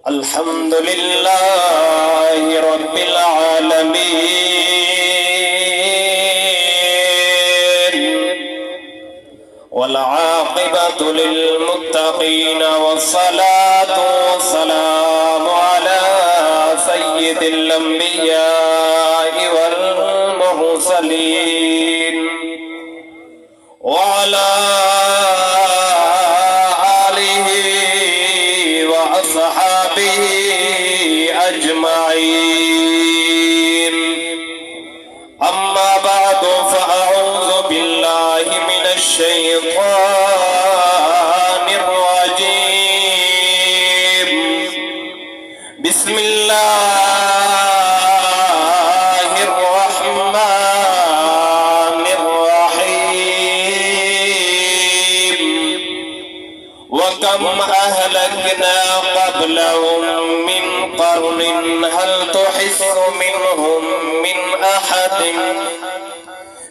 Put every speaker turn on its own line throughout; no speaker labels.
الحمد لله رب العالمين والعاقبة للمتقين والصلاة والسلام على سيد الأنبياء والمرسلين وعلى آله وأصحابه أجمعين أما بعد فأعوذ بالله من الشيطان الرجيم بسم الله الرحمن الرحيم وكم أهلكنا قبلهم من قرن هل تحس منهم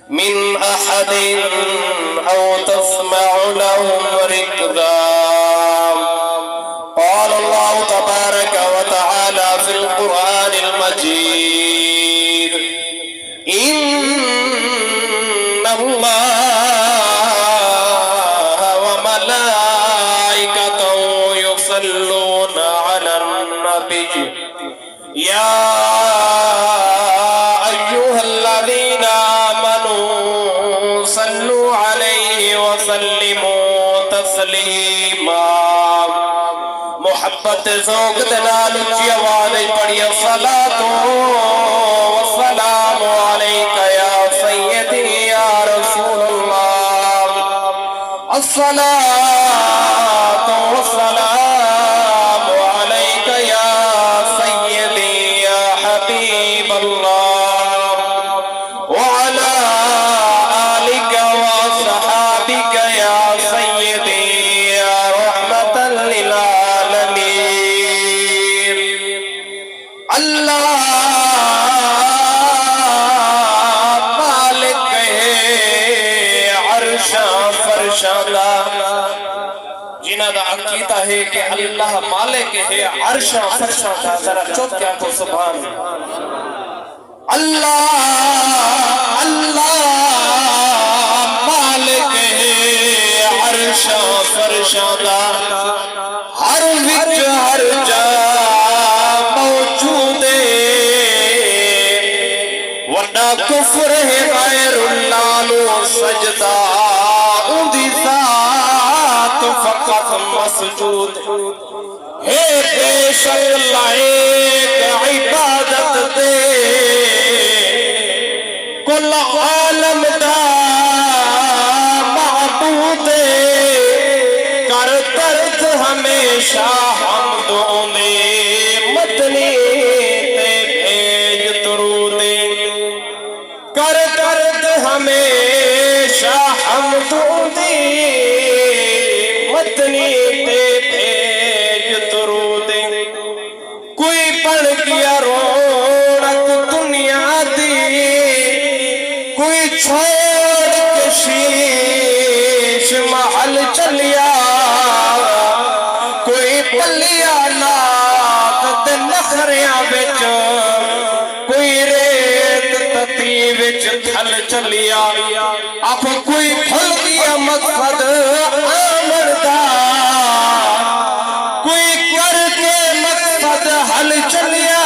من أحد أو تسمع لهم ركزا قال الله تبارك وتعالى في القرآن المجيد إن الله وملائكته يصلون على النبي يا أيها الذين آمنوا صلوا عليه وسلموا تسليما محبت ذوق دلال کی آواز پڑھی الصلاة والسلام عليك يا سيدي يا رسول الله الصلاة والسلام عليك يا سيدي يا حبيب الله وعلى آلك وصحابك يا سيدي يا رحمة للعالمين اللہ مالک عرش فرشاں دا جنہاں دا عقیدہ ہے کہ اللہ مالک ہے عرش فرشاں دا ذرا چوت کیا کو سبحان اللہ مالک ہے عرش فرشاں دا ہر وچ ہر جا موجود ہے ورنہ کفر ہے غیر اللہ نو سجدہ اندی ذات فقط مسجود ہے بے شک لائق عبادت دے کل عالم دا معبود کر درد ہمیشہ حمد نے مدنی تے بھیج درود کر درد ہمیشہ حمد نے مدنی تے بھیج درود کوئی بن گیا رونق دنیا دی کوئی چھوڑ کے شیش محل چلیا کوئی پلیا نات تے نخریاں وچ کوئی ریت تتی وچ تھل چلیا آخو کوئی بھول گیا مقصد آمن دا کوئی کر کے مقصد حل چلیا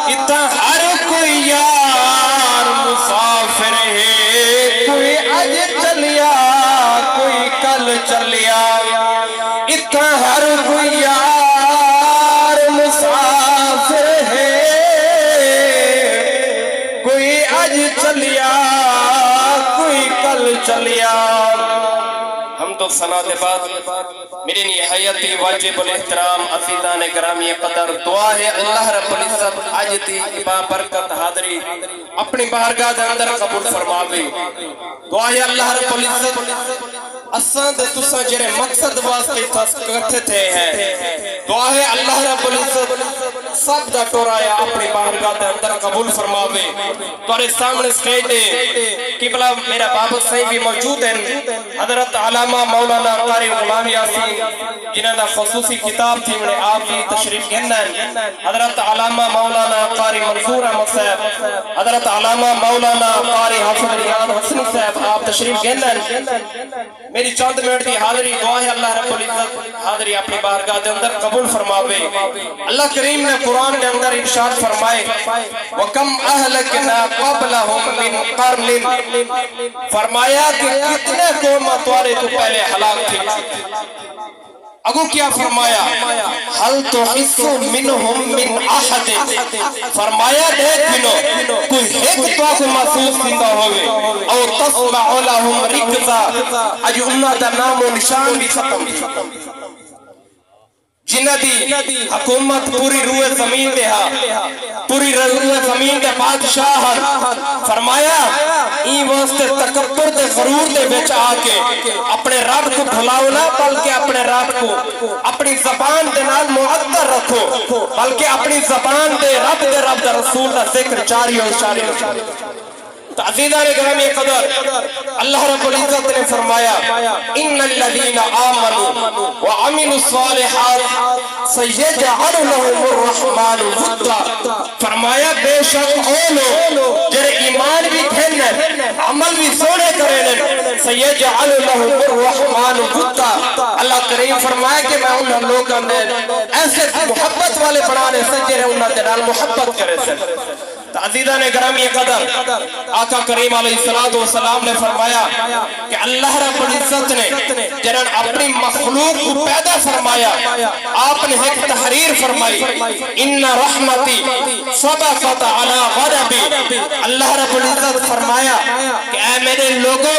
اتنا ہر کوئی یار مسافر ہے کوئی اج چلیا کوئی کل چلیا اتنا ہر کوئی یار مسافر ہے کوئی اج چلیا کوئی کل چلیا ہم تو ثنا دے بعد میری نہایتی واجب الاحترام عزیزان گرامی قدر دعا ہے اللہ رب العزت آج دی بابرکت حاضری اپنی بارگاہ دے اندر قبول فرماوے دعا ہے اللہ رب العزت اساں دے تساں جڑے مقصد واسطے اکٹھے تھے ہیں دعا ہے اللہ رب العزت سب دا ٹورایا اپنی بارگاہ دے اندر قبول فرماوے. تمہارے سامنے سٹیج دے قبلہ میرا بابا صاحب بھی موجود ہیں. حضرت علامہ مولانا قاری غلام یاسین جنہاں دا خصوصی کتاب تھی میں آپ بھی تشریف گھننا ہے. حضرت علامہ مولانا قاری منصور احمد صاحب، حضرت علامہ مولانا قاری حافظ ریاض حسنی صاحب آپ تشریف گھننا ہے. میری چند منٹ کی حاضری دعا ہے اللہ رب العزت حاضری اپنی بارگاہ دے اندر قبول فرماوے. اللہ کریم نے قرآن کے اندر ارشاد فرمائے وَكَمْ أَهْلَكْنَا قَبْلَهُمْ مِنْ قَرْنٍ، فرمایا کہ کتنے قومیں تمہارے تو پہلے ہلاک تھی. اگو کیا فرمایا حل تحس منہم من احد، فرمایا دیکھ بنو کوئی ایک تو کو محسوس کیتا ہوئے او تسمع لهم رکزا، اج انہاں دا نام و نشان بھی ختم جنہ دی حکومت پوری روح زمین دے ہاں، پوری روح زمین دے بادشاہ. فرمایا این واسطے تکبر دے غرور دے بچ آکے اپنے رب کو بھلاؤ نہ بلکہ اپنے رب کو اپنی زبان دے نال معطر رکھو، بلکہ اپنی زبان دے رب دا رسول دا ذکر جاری اور شاری رکھو. عزیزان گرامی قدر اللہ رب العزت نے فرمایا ان الذین آمنوا وعملوا الصالحات سیجعل لهم الرحمن ودا، فرمایا بے شک او لوگ جڑے ایمان بھی کھن عمل بھی سونے کریں سیجعل لهم الرحمن ودا. اللہ کریم فرمایا کہ میں ان لوگوں نے ایسے محبت والے بنانے سے جڑے انہاں دے نال محبت کرے سے. عزیزان گرامی قدر آقا کریم علیہ السلام نے فرمایا کہ اللہ رب العزت نے جنہاں اپنی مخلوق کو پیدا فرمایا آپ نے ایک تحریر فرمائی ان رحمتی سبقت علی غضبی. اللہ رب العزت فرمایا کہ اے میرے لوگوں،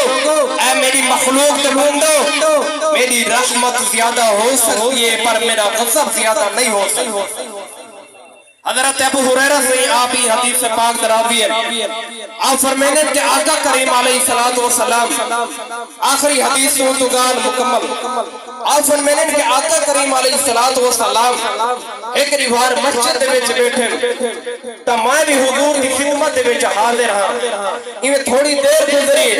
اے میری مخلوق کے بندو، میری رحمت زیادہ ہو سکتی ہے پر میرا غضب زیادہ نہیں ہو سکتا. حضرت ابو ہریرہ سے آپ ہی حدیث سے پاک دراوی ہے. آپ فرمینے کہ آقا کریم علیہ السلام آخری حدیث سوتگان مکمل. آپ فرمینے کہ آقا کریم علیہ السلام ایک ریوار مسجد دے وچ بیٹھے تا میں بھی حضور کی خدمت دے وچ حاضر ہاں. ایویں تھوڑی دیر گزری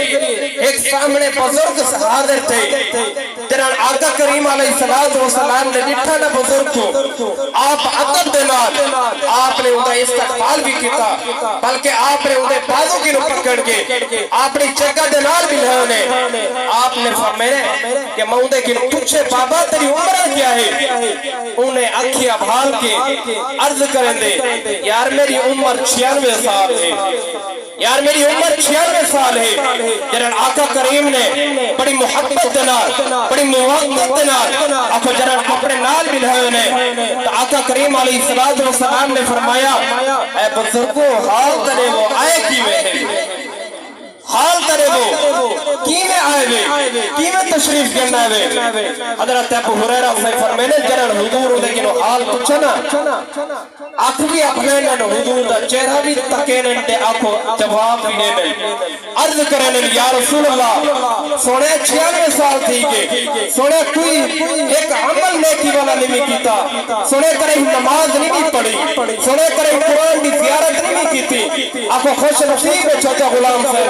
ایک سامنے بزرگ حاضر تھے جنہاں آقا کریم علیہ السلام نے ڈٹھا نہ بزرگ کو آپ ادب دے نال آپ نے انہیں استقبال بھی کیتا بلکہ آپ نے انہیں بازو کی نو پکڑ کے اپنی جگہ دے نال بھی لہونے. آپ نے فرمایا کہ میں انہیں کی نو پوچھے بابا تیری عمر کیا ہے؟ انہیں اکھیاں بھال کے عرض کریں دے یار میری عمر 96 سال ہے، یار میری عمر 96 سال ہے. جنہاں آقا کریم نے بڑی محبت دنال بڑی محبت دنال آپ جنہاں اپنے نال بھی لہونے. تو آقا کریم علیہ السلام نے فرمایا اے بزرگوں حال ترے وہ آئے کی میں ہے، حال ترے وہ کی میں آئے وے کی میں تشریف کرنا ہے. حضرت ابو ہریرہ سے فرمینے جنہاں حضور انہیں کنو حال پچھنا آنکھ بھی اپنے نن حضور دا چہرہ بھی تکینن دے آنکھو جواب بھی نین عرض کرنے یا رسول اللہ سونے 96 سال تھی کہ سونے کوئی ایک عمل نیکی والا نہیں کیتا، سونے کرے نماز نہیں پڑھی، سونے کرے قرآن کی زیارت نہیں کیتی. آنکھو خوش نصیب چھوٹا غلام سے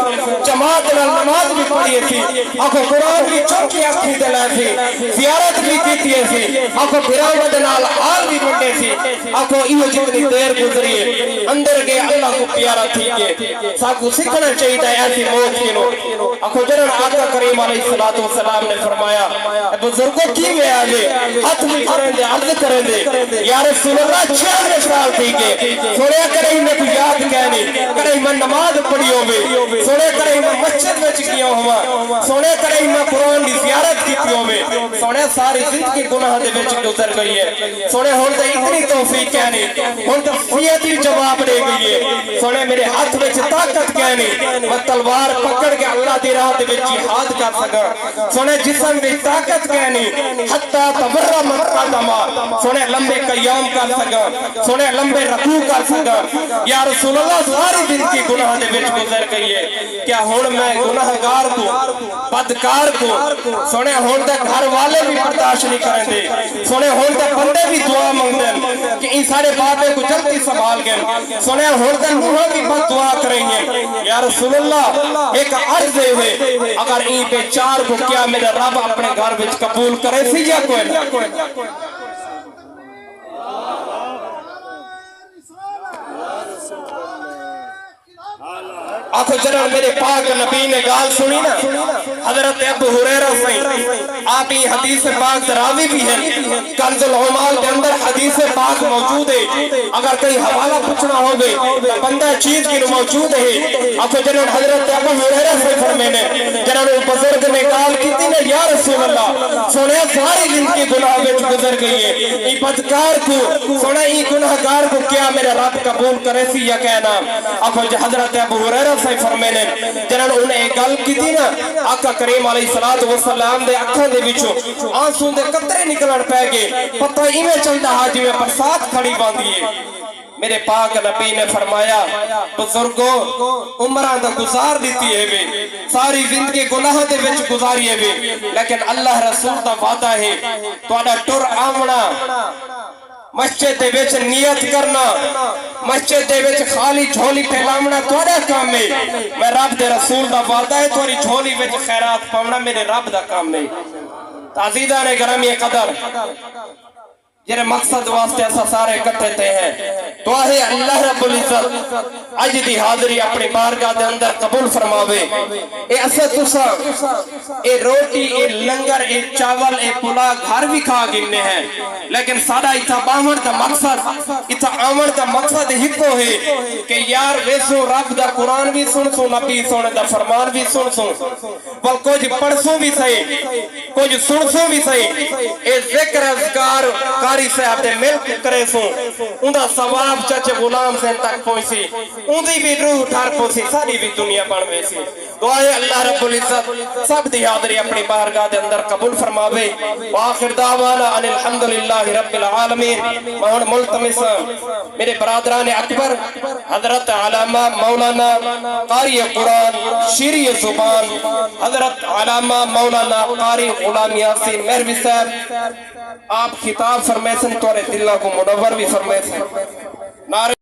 جماعت نماز بھی پڑھی تھی، آنکھو قرآن کی چونکی اکھی دلائے تھی، زیارت بھی کیتی تھی، آنکھو برامت نال حال بھی بننے تھی. آنکھو ایو جتنی دیر گزری ہے اندر گئے اللہ کو پیارا تھی کہ ساکو سکھنا چاہیے ایسی موت کی نو. آنکھو جنہاں آقا کریم علیہ السلام نے فرمایا اے بزرگوں کی میں آجے ہاتھ بھی کریں دے عرض کریں دے یا رسول اللہ 96 سال تھی کہ سوڑے کریں میں کو یاد کہنی کریں میں نماز پڑھی ہوئے، سوڑے کریں میں مسجد میں چکیا ہوا، سوڑے کریں میں قرآن کی زیارت کی ہوئے، سوڑے ساری زندگی گناہ دے بچ گزر گئی ہے. سوڑے ہون دے اتنی توفیق کہنی ہون دے فیتی جواب دے گئی ہے. سوڑے میرے ہاتھ میں طاقت کہنی میں تلوار پکڑ کے اللہ دی راہ دے وچ جہاد کر سکا. سونے جسم میں طاقت کہنی حتی تبرم قدما، سونے لمبے قیام کر سکا، سونے لمبے رکوع کر سکا. یا رسول اللہ ساری زندگی گناہ دے وچ گزر گئی ہے، کیا ہن میں گناہگار کو بدکار کو سونے ہن دے گھر والے بھی برداشت نہیں کریں دے، سونے ہن دے بندے بھی دعا مانگدے کہ ان سارے بابے کو جلدی سنبھال گئے سنے ہوردن نوحہ بھی بہت دعا کریں گے یا رسول اللہ ایک عرض ہوئے اگر این پہ 4 کو کیا میرا رب اپنے گھر وچ قبول کرے سی یا کوئی نہ آنکھو جنرل میرے پاک نبی نے گال سنی نا حضرت ابو حریرہ سے آپ ہی حدیث پاک دراوی بھی ہے کنز العمال کے اندر حدیث پاک موجود ہے اگر کئی حوالہ پوچھنا ہو گئے بندہ چیز کی موجود ہے آنکھو جنرل حضرت ابو حریرہ سے فرمینے جنرل بزرگ نے گال کیتی نا یا رسول اللہ سنے ساری زندگی گناہ وچ گزر گئی ہے ای بدکار کو سنے ای گناہگار کو کیا میرا رب قبول کرے سی یا کہنا آنکھو حضرت ابو حریرہ سے فرمینے جنہوں انہیں ایک گل کی تھی نا آقا کریم علیہ السلام دے اکھاں دے بچوں آنسوں دے قطرے نکلن پہ گئے پتہ ایمیں چلتا حاجی میں برسات کھڑی باندھی ہے میرے پاک نبی نے فرمایا بزرگوں عمران دا گزار دیتی ہے بے ساری زندگی گناہ دے وچ گزاری ہے بے لیکن اللہ رسول دا وعدہ ہے تو آنا ٹر آمنا مسجد دے وچ نیت کرنا مسجد دے وچ خالی جھولی پھیلاونا تھوڑا کام ہے میں رب دے رسول دا وعدہ ہے تھوڑی جھولی وچ خیرات پاونا میرے رب دا کام ہے تعزیدہ نے گرامی قدر جنہیں مقصد واسطے ایسا سارے اکٹھے تھے ہیں دعا ہے اللہ رب العزت اج دی حاضری اپنی بارگاہ دے اندر قبول فرماوے اے اسے تسا اے روٹی اے لنگر اے چاول اے پلا گھر بھی کھا گنے ہیں لیکن سارا اتھا باہر دا مقصد اتھا آمر دا مقصد ہکو ہے کہ یار ویسو رب دا قرآن بھی سن سو نبی سن دا فرمان بھی سن سو بل کچھ پڑھ سو بھی صحیح کچھ سن سو بھی صحیح اے ذکر اذکار قاری صاحب دے مل کرے سو اندہ ثواب چچے غلام سے تک پہنچی اندھی بھی روح ٹھار پہنچی ساری بھی دنیا بڑھ میں سی دعائے اللہ رب العزت سب دی حاضری اپنی بارگاہ دے اندر قبول فرماوے وآخر دعوانا ان الحمدللہ رب العالمین مہن ملتمس میرے برادران اکبر حضرت علامہ مولانا قاری قرآن شیری زبان حضرت علامہ مولانا قاری غلام یاسین مہروی صاحب آپ خطاب فرمیسن تو دلہ کو منور بھی فرمیسن